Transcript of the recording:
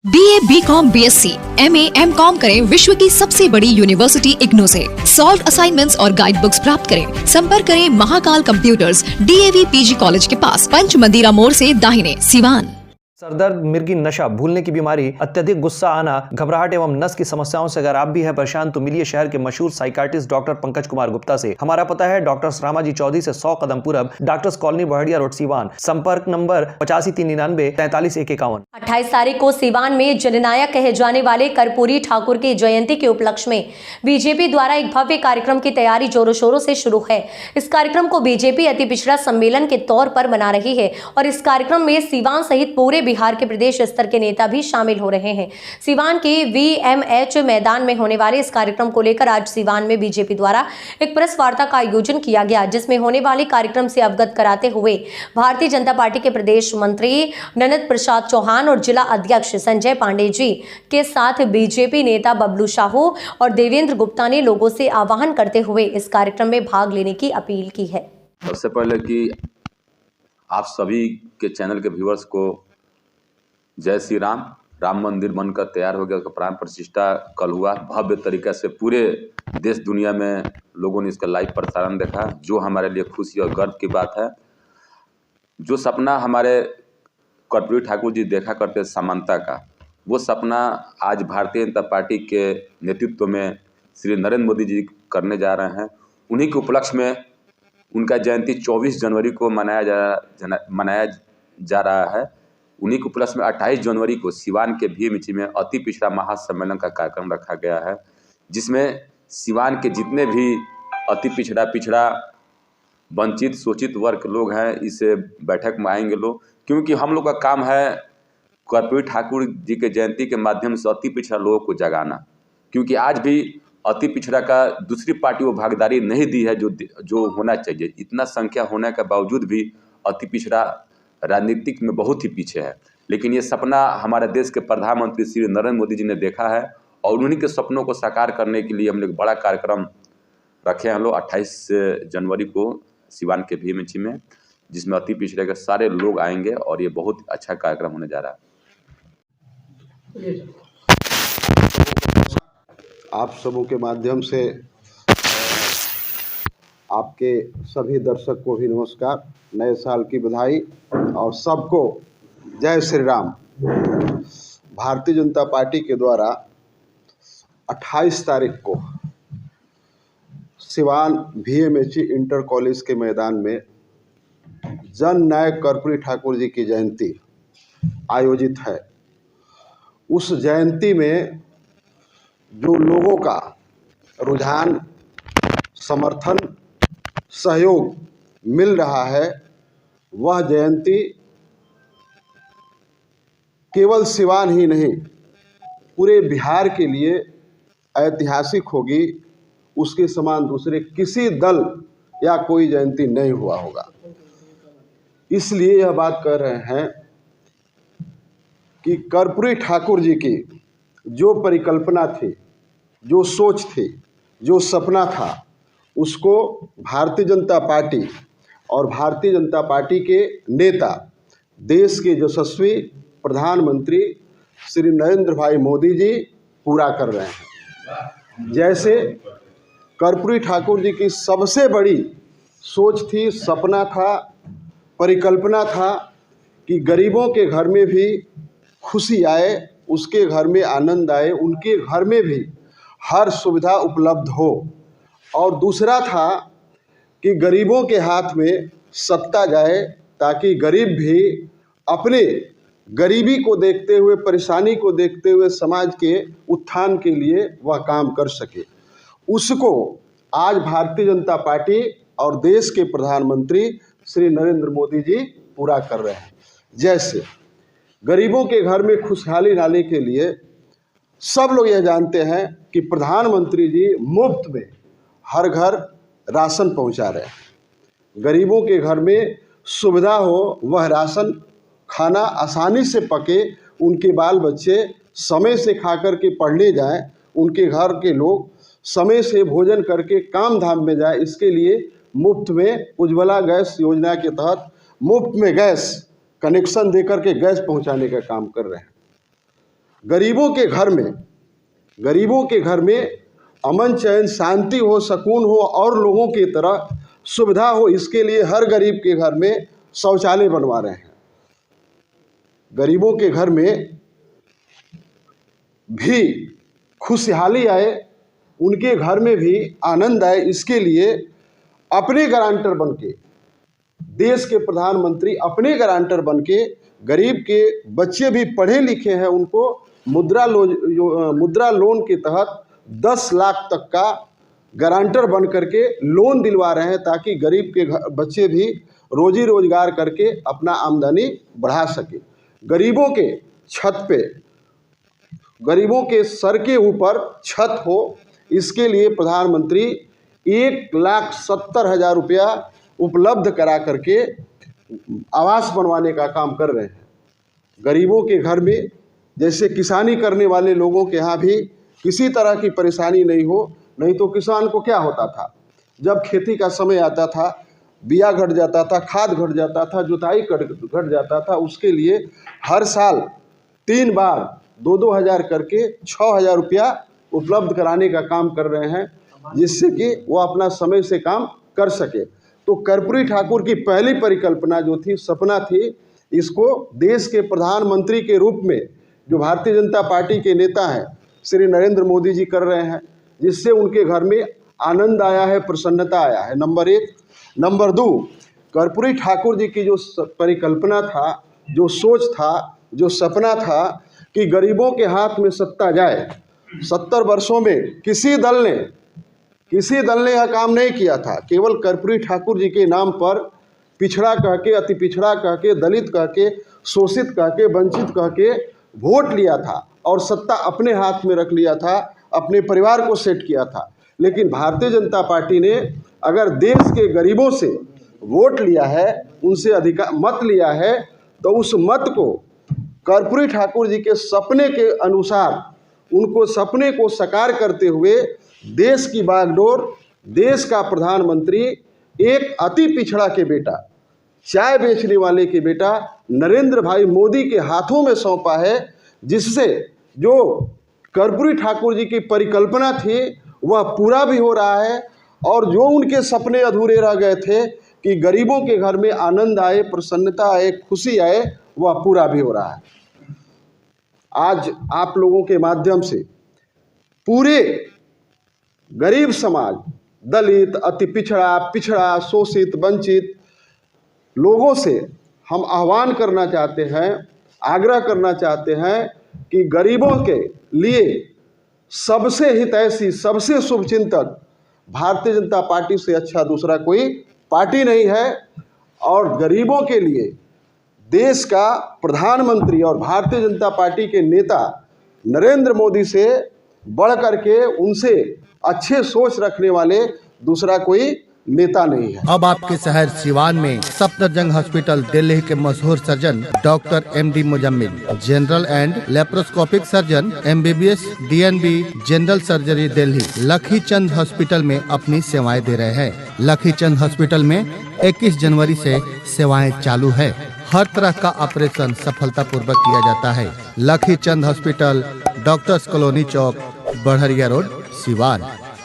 BA, BCom, BSc, MA, MCom करें विश्व की सबसे बड़ी यूनिवर्सिटी इग्नू से। सॉल्व असाइनमेंट्स और गाइड बुक्स प्राप्त करें। संपर्क करें Mahakal computers, DAV PG college के पास, पंच मंदिरा मोड़ से दाहिने, सिवान। सरदर्द, मिर्गी, नशा, भूलने की बीमारी, अत्यधिक गुस्सा आना, घबराहट एवं नस की समस्याओं से अगर आप भी हैं परेशान तो मिलिए शहर के मशहूर साइकाट्रिस्ट डॉक्टर पंकज कुमार गुप्ता से। हमारा पता है डॉक्टर रामाजी चौधरी से 100 कदम पूरब, doctors colony Bahadiya road, Siwan. संपर्क नंबर 85 399 43 151। 28 तारीख को सिवान में जननायक कहे जाने वाले कर्पूरी ठाकुर की जयंती के उपलक्ष्य में बीजेपी द्वारा एक भव्य कार्यक्रम की तैयारी जोरों शोरों से शुरू है। इस कार्यक्रम को बीजेपी अति पिछड़ा सम्मेलन के तौर पर मना रही है और इस कार्यक्रम में सिवान सहित पूरे बिहार के प्रदेश स्तर के नेता भी शामिल हो रहे हैं। सिवान के VMH मैदान में होने वाले इस कार्यक्रम को लेकर आज सिवान में बीजेपी द्वारा एक प्रेस वार्ता का आयोजन किया गया, जिसमें होने वाले कार्यक्रम से अवगत कराते हुए भारतीय जनता पार्टी के प्रदेश मंत्री ननद प्रसाद चौहान और जिला अध्यक्ष संजय पांडे जी के साथ बीजेपी नेता बबलू साहू और देवेंद्र गुप्ता ने लोगों से आह्वान करते हुए इस कार्यक्रम में भाग लेने की अपील की है। सबसे पहले कि आप सभी के चैनल के व्यूअर्स को जय श्री राम। राम मंदिर बनकर तैयार हो गया, उसका प्राण प्रतिष्ठा कल हुआ। भव्य तरीके से पूरे देश दुनिया में लोगों ने इसका लाइव प्रसारण देखा, जो हमारे लिए खुशी और गर्व की बात है। जो सपना हमारे कर्पूरी ठाकुर जी देखा करते समानता का, वो सपना आज भारतीय जनता पार्टी के नेतृत्व में श्री नरेंद्र मोदी जी करने जा रहे हैं। उन्हीं के उपलक्ष्य में उनका जयंती 24 जनवरी को मनाया जा रहा है। उन्हीं के उपलक्ष्य में 28 जनवरी को सिवान के VMH में अति पिछड़ा महासम्मेलन का कार्यक्रम रखा गया है, जिसमें सिवान के जितने भी अति पिछड़ा वंचित शोषित वर्ग के लोग हैं, इस बैठक में आएंगे लोग, क्योंकि हम लोग का काम है कर्पूरी ठाकुर जी के जयंती के माध्यम से अति पिछड़ा लोगों को जगाना। क्योंकि आज भी अति पिछड़ा का दूसरी पार्टी को भागीदारी नहीं दी है जो होना चाहिए। इतना संख्या होने के बावजूद भी अति पिछड़ा राजनीतिक में बहुत ही पीछे है। लेकिन ये सपना हमारे देश के प्रधानमंत्री श्री नरेंद्र मोदी जी ने देखा है और उन्हीं के सपनों को साकार करने के लिए हम लोग बड़ा कार्यक्रम रखे हैं। हम लोग 28 जनवरी को सिवान के VMH में, जिसमें अति पिछड़े के सारे लोग आएंगे और ये बहुत अच्छा कार्यक्रम होने जा रहा है। आप सबों के माध्यम से आपके सभी दर्शक को भी नमस्कार, नए साल की बधाई और सबको जय श्री राम। भारतीय जनता पार्टी के द्वारा 28 तारीख को सिवान VMH इंटर कॉलेज के मैदान में जननायक कर्पूरी ठाकुर जी की जयंती आयोजित है। उस जयंती में जो लोगों का रुझान, समर्थन, सहयोग मिल रहा है, वह जयंती केवल सिवान ही नहीं पूरे बिहार के लिए ऐतिहासिक होगी। उसके समान दूसरे किसी दल या कोई जयंती नहीं हुआ होगा। इसलिए यह बात कह रहे हैं कि कर्पूरी ठाकुर जी की जो परिकल्पना थी, जो सोच थी, जो सपना था, उसको भारतीय जनता पार्टी और भारतीय जनता पार्टी के नेता, देश के यशस्वी प्रधानमंत्री श्री नरेंद्र भाई मोदी जी पूरा कर रहे हैं। जैसे कर्पूरी ठाकुर जी की सबसे बड़ी सोच थी, सपना था, परिकल्पना था कि गरीबों के घर में भी खुशी आए, उसके घर में आनंद आए, उनके घर में भी हर सुविधा उपलब्ध हो। और दूसरा था कि गरीबों के हाथ में सत्ता जाए, ताकि गरीब भी अपने गरीबी को देखते हुए, परेशानी को देखते हुए समाज के उत्थान के लिए वह काम कर सके। उसको आज भारतीय जनता पार्टी और देश के प्रधानमंत्री श्री नरेंद्र मोदी जी पूरा कर रहे हैं। जैसे गरीबों के घर में खुशहाली लाने के लिए सब लोग यह जानते हैं कि प्रधानमंत्री जी मुफ्त में हर घर राशन पहुंचा रहे हैं। गरीबों के घर में सुविधा हो, वह राशन खाना आसानी से पके, उनके बाल बच्चे समय से खा कर के पढ़ने जाएं, उनके घर के लोग समय से भोजन करके काम धाम में जाए। इसके लिए मुफ्त में उज्ज्वला गैस योजना के तहत मुफ्त में गैस कनेक्शन देकर के गैस पहुंचाने का काम कर रहे हैं। गरीबों के घर में अमन चैन शांति हो, सुकून हो और लोगों की तरह सुविधा हो, इसके लिए हर गरीब के घर में शौचालय बनवा रहे हैं। गरीबों के घर में भी खुशहाली आए, उनके घर में भी आनंद आए, इसके लिए अपने गारंटर बनके, देश के प्रधानमंत्री अपने गारंटर बनके, गरीब के बच्चे भी पढ़े लिखे हैं, उनको मुद्रा लोन के तहत 10 लाख तक का गारंटर बन करके लोन दिलवा रहे हैं, ताकि गरीब के बच्चे भी रोजी रोजगार करके अपना आमदनी बढ़ा सके। गरीबों के छत पे, गरीबों के सर के ऊपर छत हो, इसके लिए प्रधानमंत्री 1,70,000 रुपया उपलब्ध करा करके आवास बनवाने का काम कर रहे हैं। गरीबों के घर में, जैसे किसानी करने वाले लोगों के यहाँ भी किसी तरह की परेशानी नहीं हो। नहीं तो किसान को क्या होता था, जब खेती का समय आता था, बिया घट जाता था, खाद घट जाता था, जुताई घट जाता था, उसके लिए हर साल 3 बार 2-2 हज़ार करके 6,000 रुपया उपलब्ध कराने का काम कर रहे हैं, जिससे कि वो अपना समय से काम कर सके। तो कर्पूरी ठाकुर की पहली परिकल्पना जो थी, सपना थी, इसको देश के प्रधानमंत्री के रूप में जो भारतीय जनता पार्टी के नेता हैं श्री नरेंद्र मोदी जी कर रहे हैं, जिससे उनके घर में आनंद आया है, प्रसन्नता आया है, नंबर 1। नंबर 2, कर्पूरी ठाकुर जी की जो परिकल्पना था, जो सोच था, जो सपना था कि गरीबों के हाथ में सत्ता जाए। 70 वर्षों में किसी दल ने यह काम नहीं किया था। केवल कर्पूरी ठाकुर जी के नाम पर पिछड़ा कह के, अति पिछड़ा कह के, दलित कह के, शोषित कह के, वंचित कह के वोट लिया था और सत्ता अपने हाथ में रख लिया था, अपने परिवार को सेट किया था। लेकिन भारतीय जनता पार्टी ने अगर देश के गरीबों से वोट लिया है, उनसे अधिकार मत लिया है, तो उस मत को कर्पूरी ठाकुर जी के सपने के अनुसार, उनको सपने को साकार करते हुए देश की बागडोर, देश का प्रधानमंत्री एक अति पिछड़ा के बेटा, चाय बेचने वाले के बेटा नरेंद्र भाई मोदी के हाथों में सौंपा है, जिससे जो कर्पूरी ठाकुर जी की परिकल्पना थी वह पूरा भी हो रहा है, और जो उनके सपने अधूरे रह गए थे कि गरीबों के घर में आनंद आए, प्रसन्नता आए, खुशी आए, वह पूरा भी हो रहा है। आज आप लोगों के माध्यम से पूरे गरीब समाज, दलित, अति पिछड़ा, शोषित, वंचित लोगों से हम आह्वान करना चाहते हैं, आग्रह करना चाहते हैं कि गरीबों के लिए सबसे हितैषी, सबसे शुभचिंतक भारतीय जनता पार्टी से अच्छा दूसरा कोई पार्टी नहीं है। और गरीबों के लिए देश का प्रधानमंत्री और भारतीय जनता पार्टी के नेता नरेंद्र मोदी से बढ़ करके, उनसे अच्छे सोच रखने वाले दूसरा कोई नेता नहीं है। अब आपके शहर सिवान में सफदरजंग हॉस्पिटल दिल्ली के मशहूर surgeon doctor MD Muzammil, general and laparoscopic surgeon, MBBS, DNB, general surgery Delhi, लखी चंद हॉस्पिटल में अपनी सेवाएं दे रहे हैं। लखी चंद हॉस्पिटल में 21 जनवरी से सेवाएं चालू है। हर तरह का ऑपरेशन सफलतापूर्वक किया जाता है। लखी चंद हॉस्पिटल, डॉक्टर्स कॉलोनी चौक, बढ़रिया रोड, सिवान।